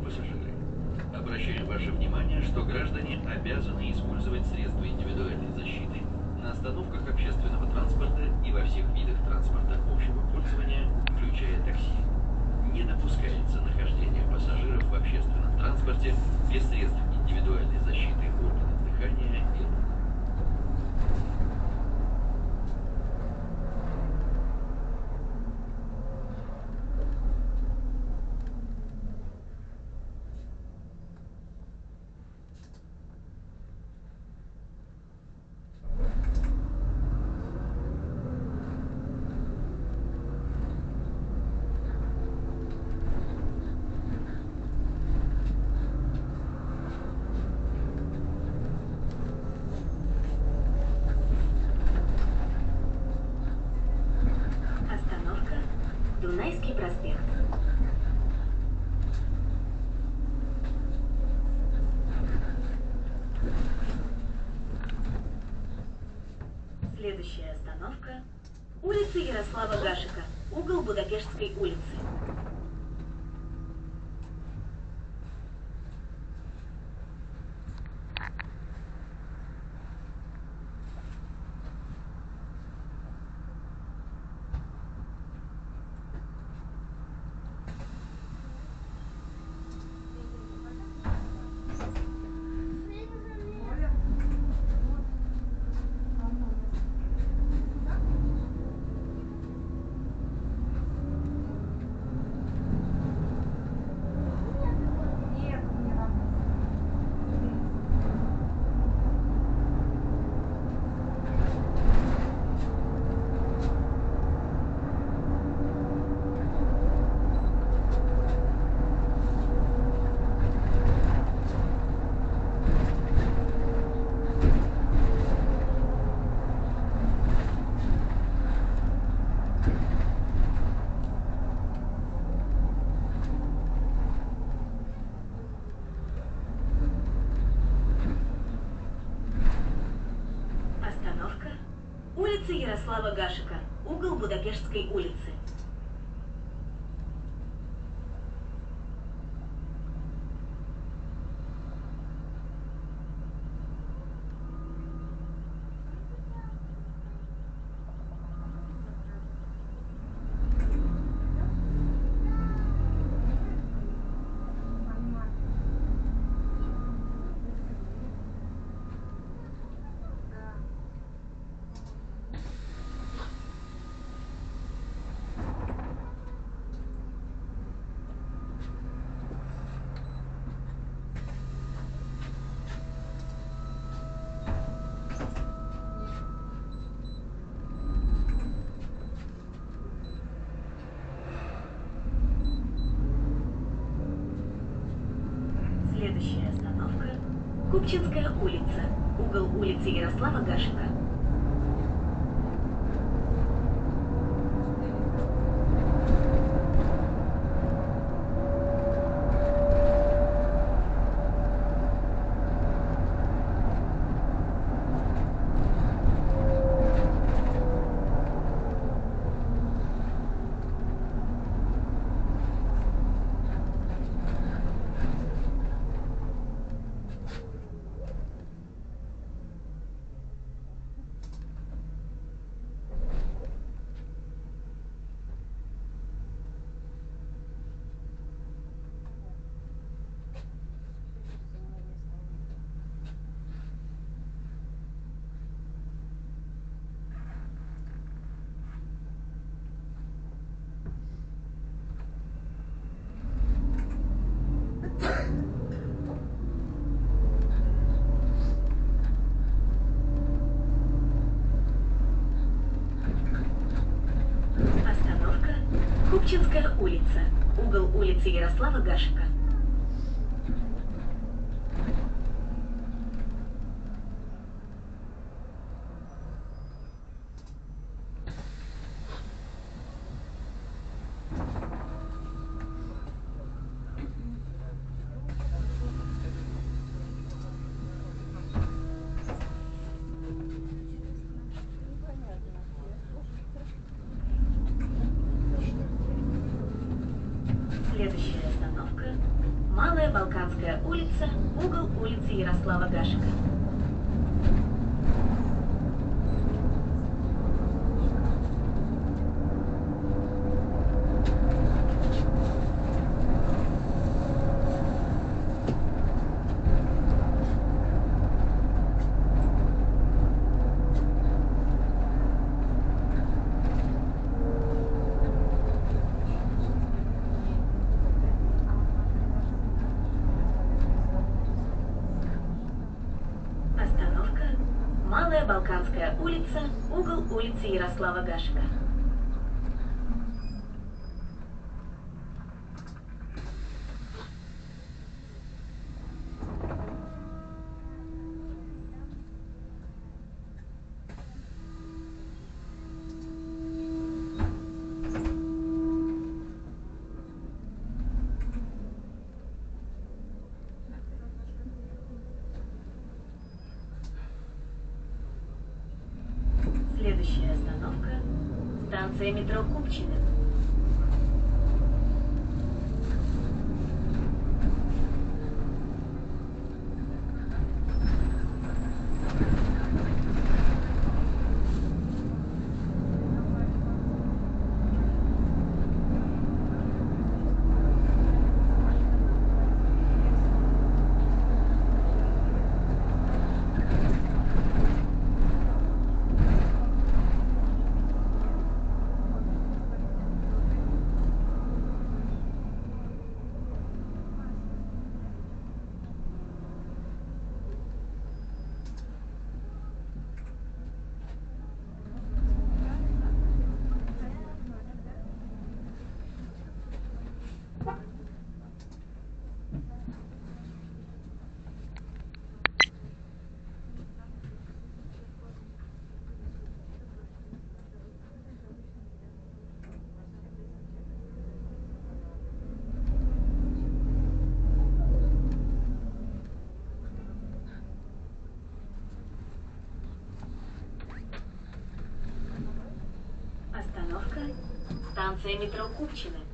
пассажиры. Обращаем ваше внимание, что граждане обязаны использовать средства индивидуальной защиты на остановках общественного транспорта и во всех видах транспорта общего пользования, включая такси. Не допускается нахождение пассажиров в общественном транспорте без средств индивидуальной защиты органов дыхания и рук. Дунайский проспект. Следующая остановка – улица Ярослава Гашека, угол Будапештской улицы. Улица Ярослава Гашека, угол Будапештской улицы. Следующая остановка – Купчинская улица, угол улицы Ярослава Гашека. Остановка – Купчинская улица, угол улицы Ярослава Гашека. Следующая остановка – Малая Балканская улица, угол улицы Ярослава Гашека. Остановка Малая Балканская улица, угол улицы Ярослава Гашека. Следующая остановка – станция метро Купчино. Остановка станция метро Купчино.